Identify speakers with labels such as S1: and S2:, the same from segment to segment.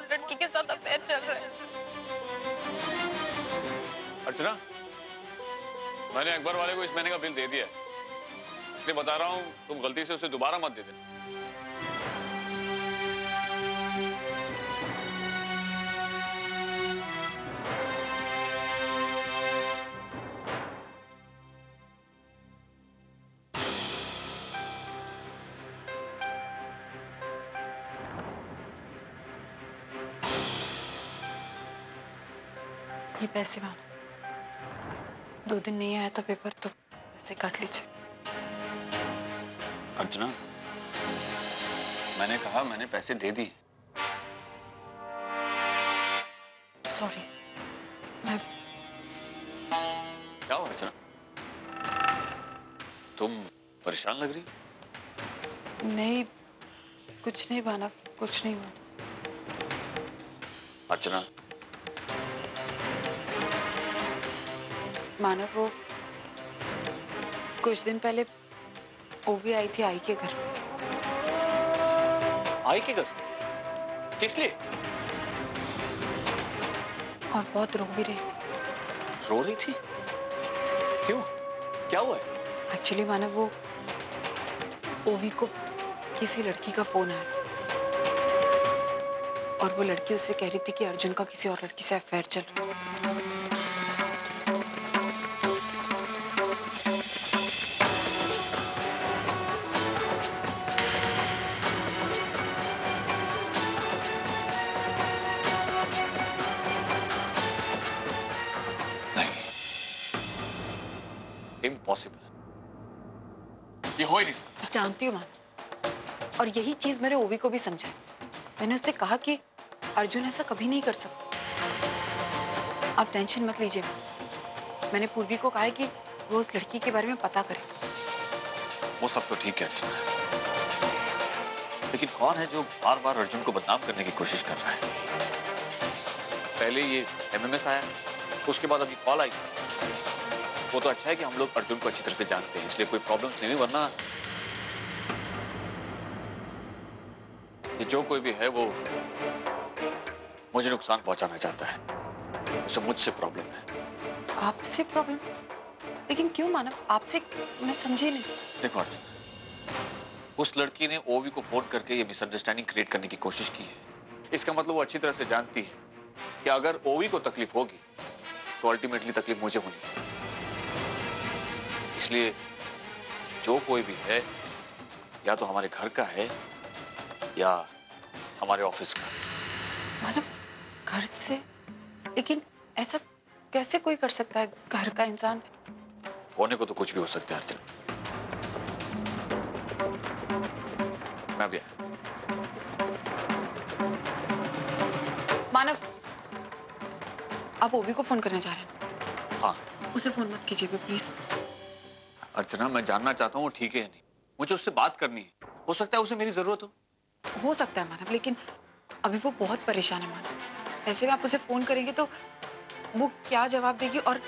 S1: और लड़की के साथ अफेयर चल रहा है।
S2: अर्चना, मैंने अकबर वाले को इस महीने का बिल दे दिया है, इसलिए बता रहा हूँ तुम गलती से उसे दोबारा मत दे देना।
S3: ये पैसे मानो, 2 दिन नहीं आया था पेपर तो पैसे काट लीजिए।
S2: अर्चना, मैंने कहा मैंने पैसे दे दिए।
S3: सॉरी। मैं
S2: क्या हुआ अर्चना, तुम परेशान लग रही?
S3: नहीं, कुछ नहीं मानव, कुछ नहीं हुआ।
S2: अर्चना,
S3: मानव, वो कुछ दिन पहले ओवी आई थी आई के घर पे।
S2: आई के घर? किस लिए?
S3: और बहुत रो भी रही थी।
S2: रो रही थी? क्यों, क्या हुआ है?
S3: एक्चुअली मानव, वो ओवी को किसी लड़की का फोन आया और वो लड़की उससे कह रही थी कि अर्जुन का किसी और लड़की से अफेयर चल रहा है।
S2: इम्पॉसिबल, ये हो ही नहीं सकता।
S3: जानती हूँ मानव, और यही चीज मेरे ओवी को भी समझाई। मैंने उससे कहा कि अर्जुन ऐसा कभी नहीं कर सकता, आप टेंशन मत लीजिए। मैंने पूर्वी को कहा है कि वो उस लड़की के बारे में पता करे।
S2: वो सब तो ठीक है अर्चना, लेकिन कौन है जो बार बार अर्जुन को बदनाम करने की कोशिश कर रहा है? पहले ये एमएमएस आया, उसके बाद अभी कॉल आई। वो तो अच्छा है कि हम लोग अर्जुन को अच्छी तरह से जानते हैं, इसलिए कोई प्रॉब्लम्स नहीं हुई, वरना ये जो कोई भी है वो मुझे नुकसान पहुंचाना चाहता है। उसे मुझसे प्रॉब्लम है।
S3: आपसे प्रॉब्लम? लेकिन क्यों मानव, आपसे? मैं समझी नहीं।
S2: देखो अर्चना, उस लड़की ने ओवी को फोन करके ये मिसअंडरस्टैंडिंग क्रिएट करने की कोशिश की है। इसका मतलब वो अच्छी तरह से जानती है कि अगर ओवी को तकलीफ होगी तो अल्टीमेटली तकलीफ मुझे होगी। इसलिए जो कोई भी है, या तो हमारे घर का है या हमारे ऑफिस का।
S3: मानव, घर से? लेकिन ऐसा कैसे कोई कर सकता है? घर का इंसान
S2: होने को तो कुछ भी हो सकता है अर्चना। मैं भी आया।
S3: मानव, आप ओवी को फोन करने जा रहे हैं?
S2: हाँ।
S3: उसे फोन मत कीजिए प्लीज।
S2: अर्चना, मैं जानना चाहता हूँ वो ठीक है या नहीं, मुझे उससे बात करनी है। हो सकता है उसे मेरी जरूरत
S3: हो सकता है मानव, लेकिन अभी वो बहुत परेशान है मानव। ऐसे में आप उसे फोन करेंगे तो वो क्या जवाब देगी, और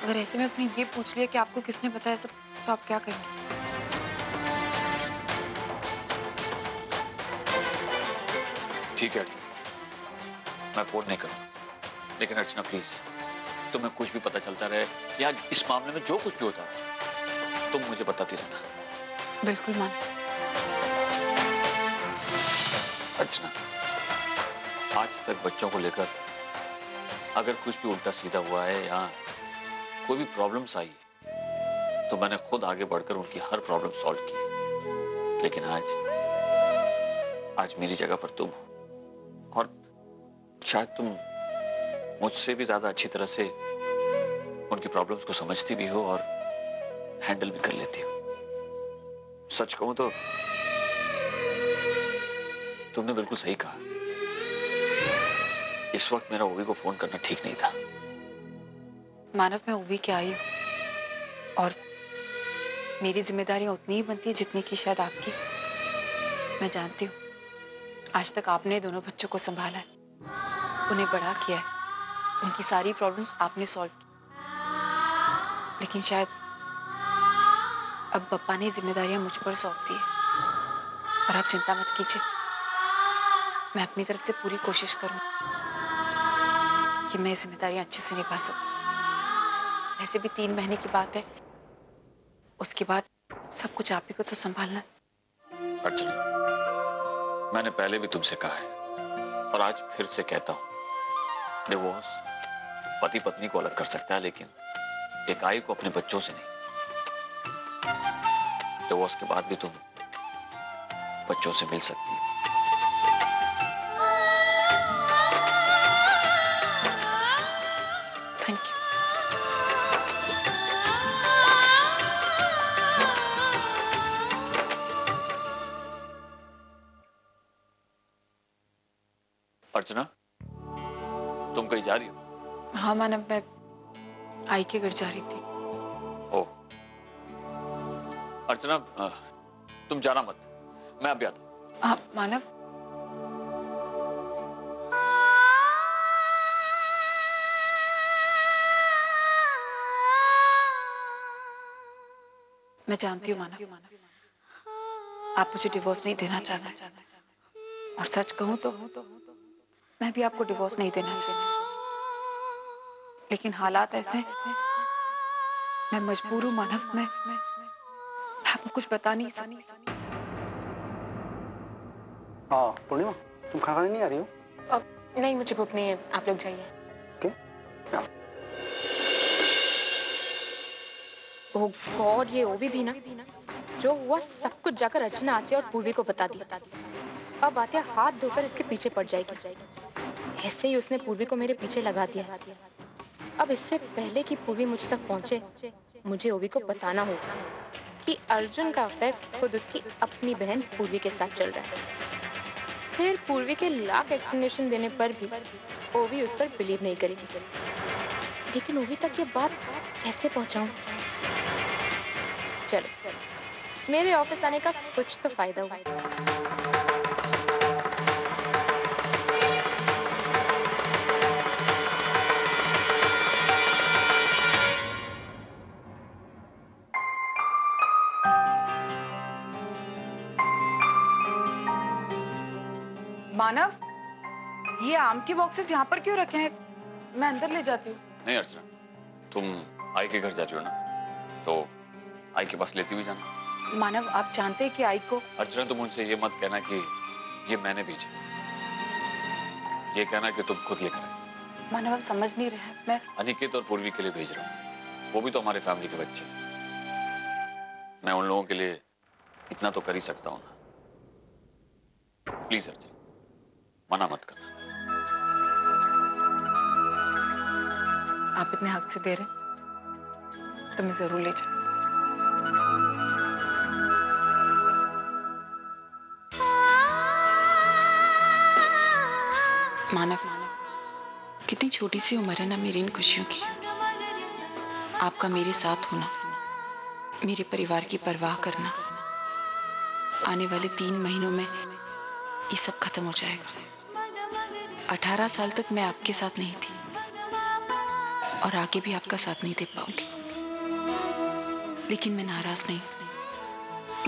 S3: अगर ऐसे में उसने ये पूछ लिया कि आपको किसने बताया सब, तो आप क्या करेंगे?
S2: ठीक है अर्चना, मैं फोन नहीं करूँगा, लेकिन अर्चना प्लीज, तुम्हें कुछ भी पता चलता रहे या इस मामले में जो कुछ भी होता है तुम मुझे बताती रहना।
S3: बिल्कुल मान।
S2: अर्चना, आज तक बच्चों को लेकर अगर कुछ भी उल्टा सीधा हुआ है या कोई भी प्रॉब्लम्स आई तो मैंने खुद आगे बढ़कर उनकी हर प्रॉब्लम सॉल्व की, लेकिन आज मेरी जगह पर तुम हो और शायद तुम मुझसे भी ज्यादा अच्छी तरह से उनकी प्रॉब्लम्स को समझती भी हो और हैंडल भी कर लेती हो। सच कहूं तो तुमने बिल्कुल सही कहा, इस वक्त मेरा ओवी को फोन करना ठीक नहीं था।
S3: मानव, मैं ओवी के आई हूं और मेरी जिम्मेदारियां उतनी ही बनती है जितनी की शायद आपकी। मैं जानती हूँ आज तक आपने दोनों बच्चों को संभाला है, उन्हें बड़ा किया है, उनकी सारी प्रॉब्लम्स आपने सॉल्व की, लेकिन शायद अब पप्पा ने जिम्मेदारियां मुझ पर सौंप दी है। और आप चिंता मत कीजिए, मैं अपनी तरफ से पूरी कोशिश करूं कि मैं जिम्मेदारियां अच्छे से निभा सकूं। वैसे भी 3 महीने की बात है, उसके बाद सब कुछ आप ही को तो संभालना।
S2: अर्चना, मैंने पहले भी तुमसे कहा है और आज फिर से कहता हूं, डिवोर्स पति पत्नी को अलग कर सकता है, लेकिन एक आई को अपने बच्चों से नहीं। डिवोर्स के बाद भी तुम बच्चों से मिल सकती है।
S3: Thank you.
S2: अर्चना, तुम कहीं जा रही हो?
S3: हाँ मानव, मैं आई के घर जा रही थी।
S2: ओ अर्चना, तुम जाना मत, मैं अभी आता हूं।
S3: हाँ मानव, मैं जानती हूँ मानव, आप मुझे डिवोर्स नहीं देना चाहते, और सच कहूं तो मैं भी आपको डिवोर्स नहीं देना चाहती, लेकिन हालात ऐसे हैं, मैं मजबूर हूँ मानव। मैं आपको कुछ बता नहीं सकती।
S4: हाँ पूर्णिमा, तुम खाने नहीं आ रही हो?
S5: नहीं, मुझे भूख नहीं है, आप लोग जाइए।
S4: ओके।
S5: ओह गॉड, ये ओवी भी ना, जो हुआ सब कुछ जाकर अर्चना आती और पूर्वी को बता दिया। अब आते हाथ धोकर इसके पीछे पड़ जाएगी। ऐसे ही उसने पूर्वी को मेरे पीछे लगा दिया। अब इससे पहले कि पूर्वी मुझ तक पहुंचे, मुझे ओवी को बताना होगा कि अर्जुन का अफेयर खुद उसकी अपनी बहन पूर्वी के साथ चल रहा है। फिर पूर्वी के लाख एक्सप्लेनेशन देने पर भी ओवी उस पर बिलीव नहीं करेगी। लेकिन ओवी तक ये बात कैसे पहुंचाऊं? चलो, मेरे ऑफिस आने का कुछ तो फायदा हुआ।
S3: मानव, ये आम के बॉक्सेस यहाँ पर क्यों रखे हैं? मैं अंदर ले जाती हूँ।
S2: नहीं अर्चना, तुम आई के घर जा रही हो ना, तो आई के पास लेती हुई जाना।
S3: मानव, आप जानते हैं कि आई को।
S2: अर्चना, तुम उनसे ये मत कहना कि ये मैंने भेजा, ये कहना कि तुम खुद लेकर आए।
S3: मानव, आप समझ नहीं रहे, मैं
S2: अनिकेत और पूर्वी के लिए भेज रहा हूँ, वो भी तो हमारे फैमिली के बच्चे। मैं उन लोगों के लिए इतना तो कर ही सकता हूँ ना। प्लीज अर्चना, मना मत करना।
S3: आप इतने हक से दे रहे तो मैं जरूर ले जाऊं। मानव, कितनी छोटी सी उम्र है ना मेरी इन खुशियों की। आपका मेरे साथ होना, मेरे परिवार की परवाह करना, आने वाले 3 महीनों में ये सब खत्म हो जाएगा। 18 साल तक मैं आपके साथ नहीं थी और आगे भी आपका साथ नहीं दे पाऊंगी, लेकिन मैं नाराज नहीं।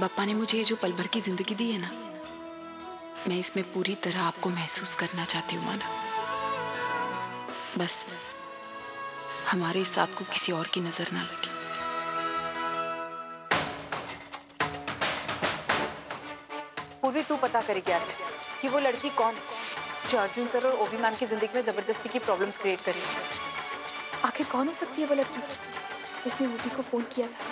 S3: बप्पा ने मुझे ये जो पल भर की जिंदगी दी है ना, मैं इसमें पूरी तरह आपको महसूस करना चाहती हूँ माना। बस हमारे इस साथ को किसी और की नजर ना लगे। पूर्वी, तू पता करेगी आज कि वो लड़की कौन जो अर्जुन सर और ओवी मैम की जिंदगी में जबरदस्ती की प्रॉब्लम्स क्रिएट करी।
S6: आखिर कौन हो सकती है वो लड़की जिसने ओवी को फोन किया था?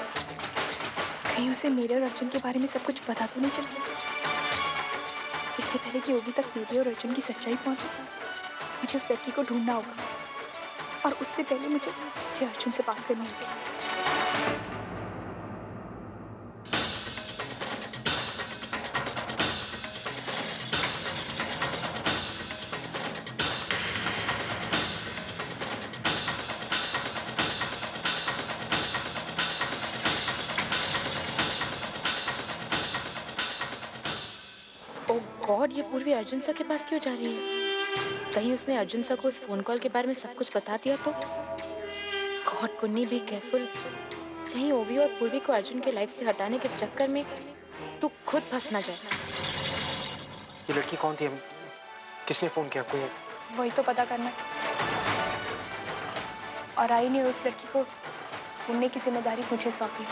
S6: कहीं उसे मेरे और अर्जुन के बारे में सब कुछ पता तो नहीं चल गया? इससे पहले कि ओवी तक मेरे और अर्जुन की सच्चाई पहुंचे, मुझे उस लड़की को ढूंढना होगा, और उससे पहले मुझे अर्जुन से बात करनी होगी।
S5: गॉड, ये पूर्वी अर्जुन सर के पास क्यों जा रही है? कहीं उसने अर्जुन सर को उस फोन कॉल के बारे में सब कुछ बता दिया तो? गॉड कुन्नी, बी केयरफुल। कहीं ओवी और पूर्वी को अर्जुन के लाइफ से हटाने के चक्कर में तू खुद फंस ना जाए।
S4: ये लड़की कौन थी?
S7: किसने फोन किया? कोई?
S6: वही तो पता करना है। और आई ने उस लड़की को ढूंढने की जिम्मेदारी मुझे सौंपी।